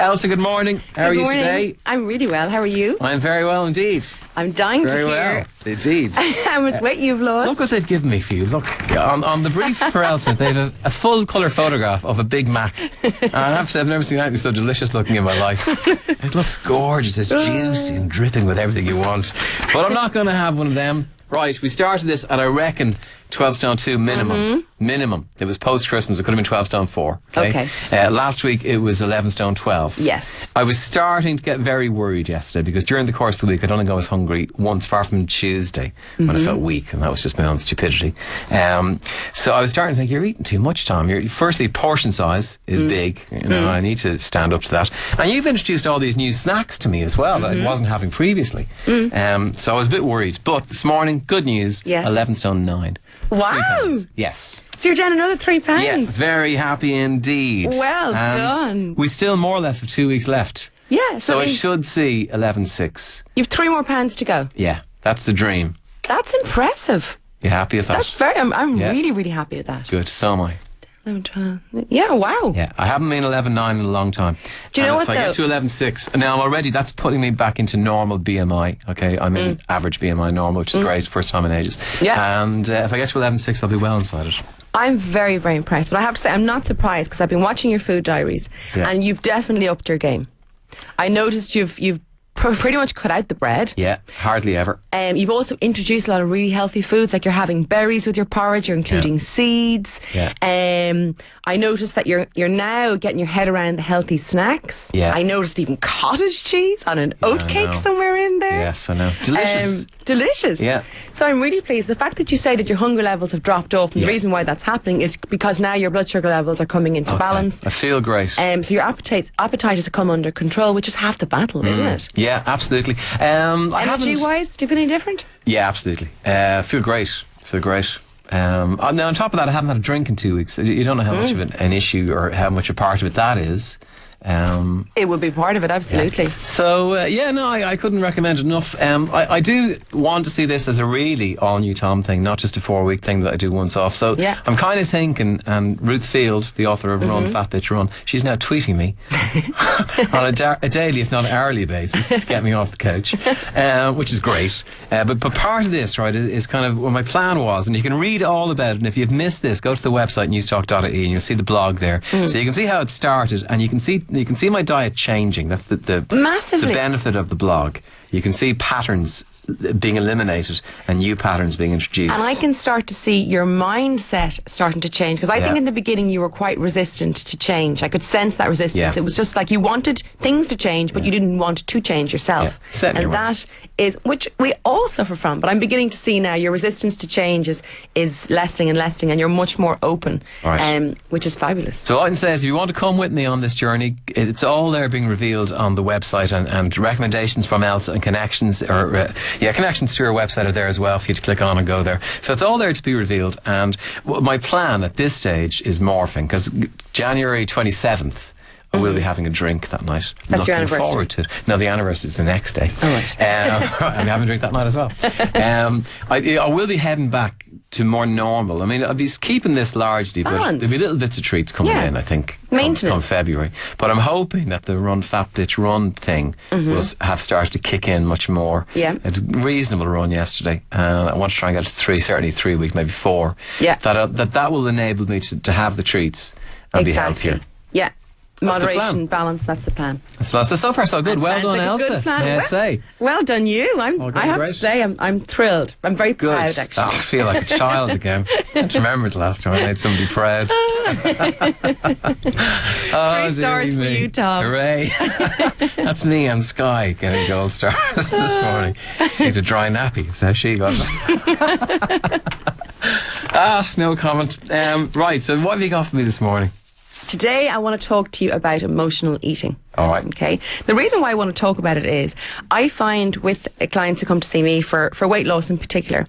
Elsa, good morning. How are you today? I'm really well. How are you? I'm very well indeed. I'm dying very to hear. Well, indeed. How much weight you've lost. Look what they've given me for you. Look, on the brief for Elsa, they have a full colour photograph of a Big Mac. And I have to say, I've never seen anything so delicious looking in my life. It looks gorgeous. It's juicy and dripping with everything you want. But I'm not going to have one of them. Right, we started this at, I reckon, 12 stone 2 minimum. Minimum. It was post-Christmas. It could have been 12 stone 4. Okay. Last week it was 11 stone 12. Yes. I was starting to get very worried yesterday because during the course of the week I'd only go as hungry once, apart from Tuesday when I felt weak, and that was just my own stupidity. So I was starting to think, you're eating too much, Tom. Firstly, portion size is big. You know, I need to stand up to that. And you've introduced all these new snacks to me as well that I wasn't having previously. So I was a bit worried. But this morning, good news, 11 stone 9. Wow. Yes. So you're down another 3 pounds. Yeah, very happy indeed. Well done. We still more or less have 2 weeks left. Yeah. So I should see 11.6. You've 3 more pounds to go. Yeah, that's the dream. That's impressive. You happy with that? That's very. I'm really, really happy with that. Good. So am I. 11, 12. Yeah, wow. Yeah, I haven't been 11.9 in a long time. Do you know what, if I get to 11.6, now already that's putting me back into normal BMI. Okay, I'm in average BMI normal, which is great, first time in ages. Yeah. And if I get to 11.6, I'll be well inside it. I'm very, very impressed. But I have to say, I'm not surprised because I've been watching your food diaries and you've definitely upped your game. I noticed you've pretty much cut out the bread. Yeah, hardly ever. You've also introduced a lot of really healthy foods, like you're having berries with your porridge, you're including seeds. Yeah. I noticed that you're now getting your head around the healthy snacks. Yeah. I noticed even cottage cheese on an oat cake somewhere in there. Yes, I know. Delicious. Delicious. Yeah. So I'm really pleased. The fact that you say that your hunger levels have dropped off, and the reason why that's happening is because now your blood sugar levels are coming into balance. I feel great. So your appetite has come under control, which is half the battle, isn't it? Yeah, absolutely. Energy-wise, do you feel any different? Yeah, absolutely. Feel great. Feel great. Now on top of that, I haven't had a drink in 2 weeks. You don't know how much of an issue or how much a part of it that is. It would be part of it, absolutely. Yeah. So I couldn't recommend it enough. I do want to see this as a really all new Tom thing, not just a 4-week thing that I do once off. So I'm kind of thinking, and Ruth Field, the author of Run Fat Bitch Run, she's now tweeting me on a daily, if not hourly basis to get me off the couch, which is great. But part of this, right, is kind of what my plan was, and you can read all about it. And if you've missed this, go to the website newstalk.ie and you'll see the blog there. So you can see how it started, and you can see my diet changing. That's massively the benefit of the blog. You can see patterns being eliminated and new patterns being introduced. And I can start to see your mindset starting to change, because I think in the beginning you were quite resistant to change. I could sense that resistance. It was just like you wanted things to change, but you didn't want to change yourself. And that is, which we all suffer from, but I'm beginning to see now your resistance to change is lessening and lessening, and you're much more open, which is fabulous. So all I can say is, if you want to come with me on this journey, it's all there being revealed on the website, and recommendations from Elsa and connections connections to her website are there as well for you to click on and go there. So it's all there to be revealed. And my plan at this stage is morphing, because January 27th I will be having a drink that night. That's your anniversary. Looking forward to it. No, the anniversary is the next day. All right. I'm having a drink that night as well. I will be heading back to more normal. I mean, I'll be keeping this largely, but there'll be little bits of treats coming in, I think, come February. But I'm hoping that the Run Fat Bitch Run thing will have started to kick in much more. Yeah. A reasonable run yesterday. I want to try and get it to 3, certainly 3 weeks, maybe 4. Yeah. That will enable me to have the treats and be healthier. Yeah. Moderation, balance, that's the plan. So far so good. Well done, Elsa. Good plan. May I say? Well done, you. I have to say, I'm thrilled. I'm very proud, actually. I feel like a child again. I can't remember the last time I made somebody proud. 3 stars for you, Tom. Hooray. That's me and Sky getting gold stars this morning. She had a dry nappy. That's how she got it. No comment. Right, so what have you got for me this morning? Today I want to talk to you about emotional eating. All right. Okay. The reason why I want to talk about it is I find with clients who come to see me for weight loss in particular,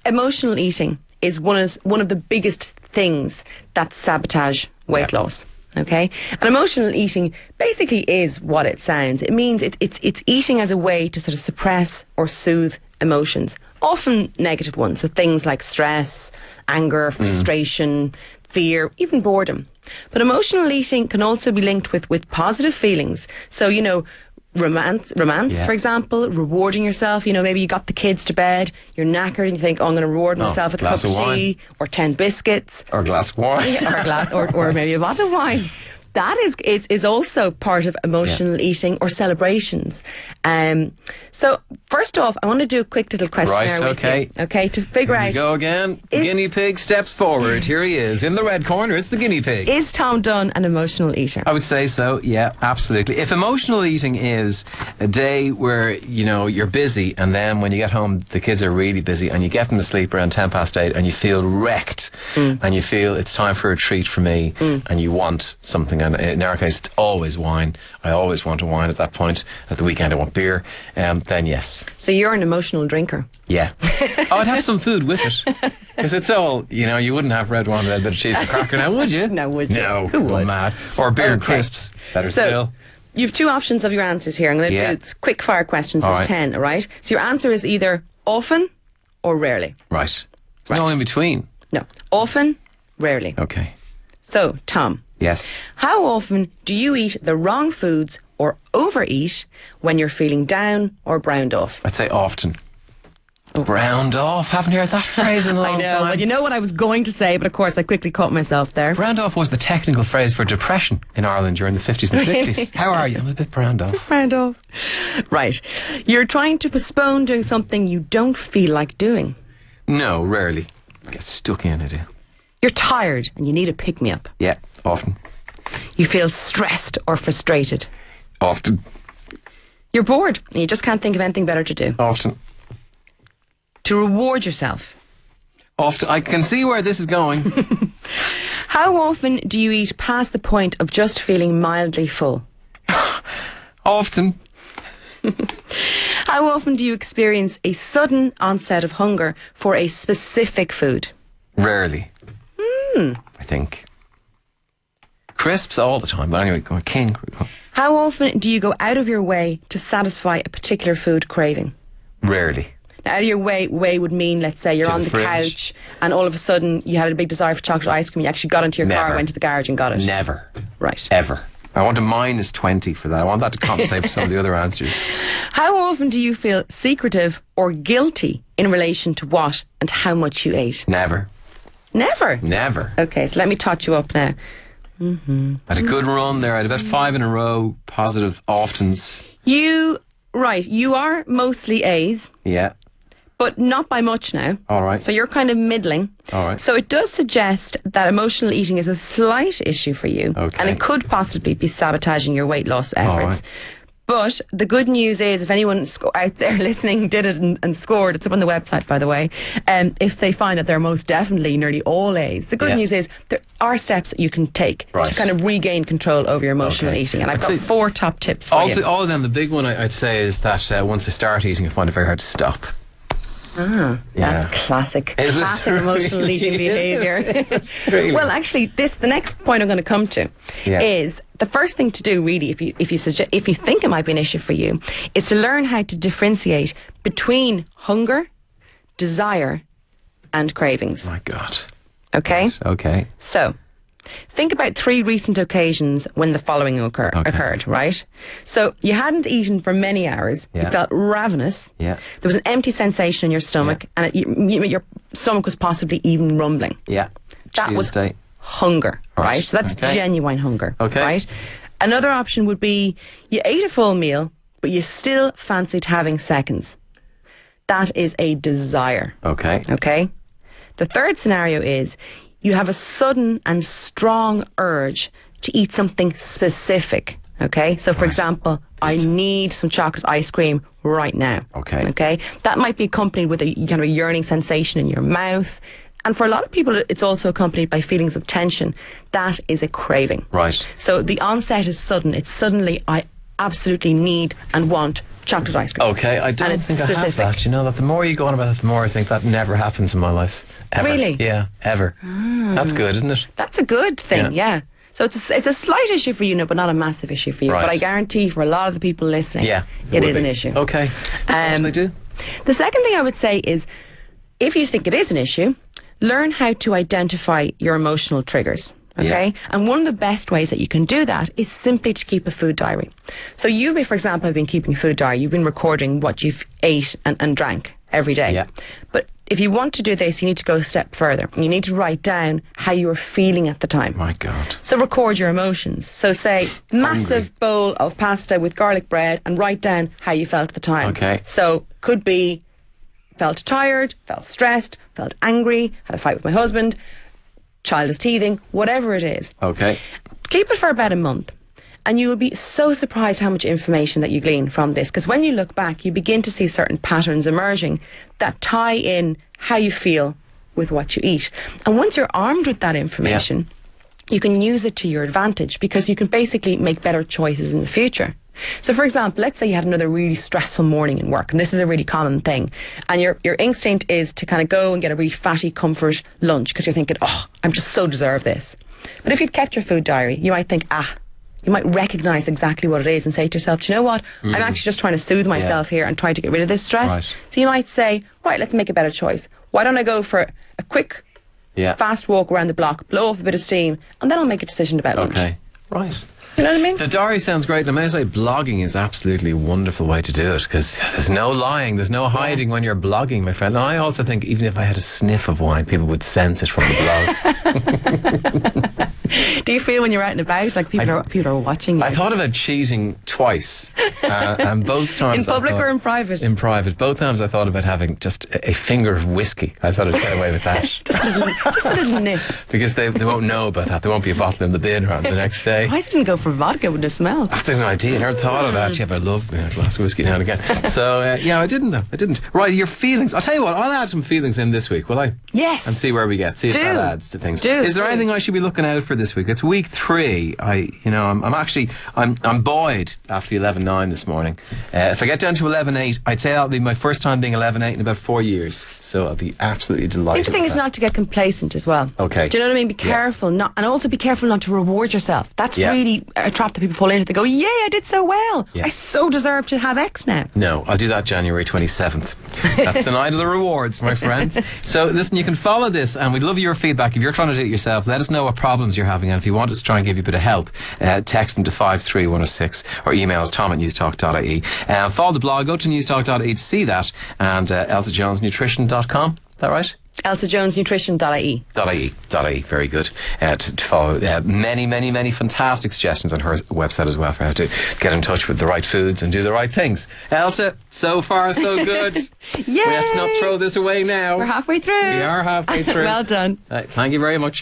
emotional eating is one of the biggest things that sabotage weight loss. Okay. And emotional eating basically is what it sounds. It means it's eating as a way to sort of suppress or soothe emotions, often negative ones. So things like stress, anger, frustration, fear, even boredom. But emotional eating can also be linked with positive feelings. So, romance, for example, rewarding yourself. Maybe you got the kids to bed, you're knackered, and you think, I'm going to reward myself with a cup of tea or 10 biscuits. Or a glass of wine. or maybe a bottle of wine. That is also part of emotional eating or celebrations. So first off, I want to do a quick little questionnaire with you. Okay, to figure out. Here we go again. Guinea pig steps forward. Here he is. In the red corner, it's the guinea pig. Is Tom Dunn an emotional eater? I would say so, yeah, absolutely. If emotional eating is a day where, you're busy, and then when you get home, the kids are really busy, and you get them to sleep around 8:10 and you feel wrecked, and you feel it's time for a treat for me, and you want something. And in our case, it's always wine. I always want a wine at that point. At the weekend, I want beer. Then yes. So you're an emotional drinker? Yeah. I'd have some food with it. Because it's all, you wouldn't have red wine with a bit of cheese and cracker now, would you? No, would you? No, who would? Mad. Or beer and crisps. Better still. You have two options of your answers here. I'm going to do quick fire questions. There's 10, all right? So your answer is either often or rarely. Right. No in between. No. Often, rarely. Okay. So, Tom. Yes. How often do you eat the wrong foods or overeat when you're feeling down or browned off? I'd say often. Browned off? Haven't heard that phrase in a long time. I know. time. Well, you know what I was going to say, but of course I quickly caught myself there. Browned off was the technical phrase for depression in Ireland during the 50s and 60s. How are you? I'm a bit browned off. Browned off. Right. You're trying to postpone doing something you don't feel like doing. No, rarely. Get stuck in, I do. You're tired and you need a pick-me-up. Yeah, often. You feel stressed or frustrated. Often. You're bored and you just can't think of anything better to do. Often. To reward yourself. Often. I can see where this is going. How often do you eat past the point of just feeling mildly full? Often. How often do you experience a sudden onset of hunger for a specific food? Rarely. I think. Crisps all the time, but anyway, go on, king. How often do you go out of your way to satisfy a particular food craving? Rarely. Now, out of your way would mean, let's say, you're on the couch and all of a sudden you had a big desire for chocolate ice cream. You actually got into your car, went to the garage and got it. Never. Right. Ever. I want a -20 for that. I want that to compensate for some of the other answers. How often do you feel secretive or guilty in relation to what and how much you ate? Never. Never? Never. Okay, so let me tot you up now. I had a good run there. I had about 5 in a row, positive oftens. You are mostly A's. Yeah. But not by much now. All right. So you're kind of middling. All right. So it does suggest that emotional eating is a slight issue for you. Okay. And it could possibly be sabotaging your weight loss efforts. All right. But the good news is, if anyone out there listening did it and scored, it's up on the website, by the way, if they find that they're most definitely nearly all A's, the good news is there are steps that you can take to kind of regain control over your emotional eating. And I've got 4 top tips for you. All of them, the big one I'd say is that once I start eating, I find it very hard to stop. That's classic emotional eating behaviour. Really? Well, actually, the next point I'm going to come to is the first thing to do, really, if you think it might be an issue for you, is to learn how to differentiate between hunger, desire, and cravings. My God. Okay. Right. Okay. So, think about 3 recent occasions when the following occurred, right? So, you hadn't eaten for many hours. Yeah. You felt ravenous. Yeah. There was an empty sensation in your stomach, and your stomach was possibly even rumbling. Yeah. That was hunger, right? So that's genuine hunger, right? Another option would be you ate a full meal, but you still fancied having seconds. That is a desire. Okay. Okay? The third scenario is you have a sudden and strong urge to eat something specific. Okay? So, for example, I need some chocolate ice cream right now. Okay. Okay? That might be accompanied with a kind of a yearning sensation in your mouth. And for a lot of people, it's also accompanied by feelings of tension. That is a craving. Right. So the onset is sudden. It's suddenly, I absolutely need and want chocolate ice cream. Okay, I don't think I have that. You know, that the more you go on about it, the more I think that never happens in my life. Ever. Really? Yeah, ever. That's good, isn't it? That's a good thing, yeah. So it's a slight issue for you, but not a massive issue for you. Right. But I guarantee for a lot of the people listening, it is an issue. Okay. They do. The second thing I would say is, if you think it is an issue, learn how to identify your emotional triggers. Okay? And one of the best ways that you can do that is simply to keep a food diary. So you, for example, have been keeping a food diary. You've been recording what you've ate and drank every day. Yeah. But if you want to do this, you need to go a step further. You need to write down how you were feeling at the time. My God. So record your emotions. So say, massive bowl of pasta with garlic bread, and write down how you felt at the time. Okay. So could be, felt tired, felt stressed, felt angry, had a fight with my husband, child is teething, whatever it is. Okay. Keep it for about a month. And you will be so surprised how much information that you glean from this. Because when you look back, you begin to see certain patterns emerging that tie in how you feel with what you eat. And once you're armed with that information, you can use it to your advantage, because you can basically make better choices in the future. So for example, let's say you had another really stressful morning in work, and this is a really common thing, and your instinct is to kind of go and get a really fatty comfort lunch because you're thinking, oh, I'm just so deserve this. But if you'd kept your food diary, you might think, you might recognise exactly what it is and say to yourself, do you know what? I'm actually just trying to soothe myself here and try to get rid of this stress. Right. So you might say, right, let's make a better choice. Why don't I go for a quick, fast walk around the block, blow off a bit of steam, and then I'll make a decision about lunch. Okay. Right. You know what I mean? The diary sounds great. And I may say blogging is absolutely a wonderful way to do it, because there's no lying, there's no hiding when you're blogging, my friend. And I also think even if I had a sniff of wine, people would sense it from the blog. Do you feel when you're out and about like people are watching you? I thought about cheating twice, and both times. In public or in private? In private. Both times I thought about having just a finger of whiskey. I thought I'd get away with that. just a little nip. Because they won't know about that. There won't be a bottle in the bin around the next day. I didn't go for vodka with the smell. That's an idea. I never thought of that. Yeah, but I love a glass of whiskey now and again. So, I didn't though. I didn't. Right, your feelings. I'll tell you what, I'll add some feelings in this week, will I? Yes. And see where we get. See if that adds to things. Is there anything I should be looking out for this week? It's week 3. I'm buoyed after 11.9 this morning. If I get down to 11.8, I'd say that'll be my first time being 11.8 in about 4 years. So I'll be absolutely delighted. I think the thing is not to get complacent as well. Okay. Do you know what I mean? Be careful, and also be careful not to reward yourself. That's really a trap that people fall into. They go, "Yay, I did so well. I so deserve to have X now." No, I'll do that January 27th. That's the night of the rewards, my friends. So listen, you can follow this, and we'd love your feedback. If you're trying to do it yourself, let us know what problems you're having, and if you want us to try and give you a bit of help, text them to 53106 or email us tom@newstalk.ie. Follow the blog, go to newstalk.ie to see that, and elsajonesnutrition.com. Is that right? elsajonesnutrition.ie. .ie. Very good. To follow many fantastic suggestions on her website as well for how to get in touch with the right foods and do the right things. Elsa, so far so good. Yay! Let's not throw this away now. We're halfway through. We are halfway through. Well done. Thank you very much.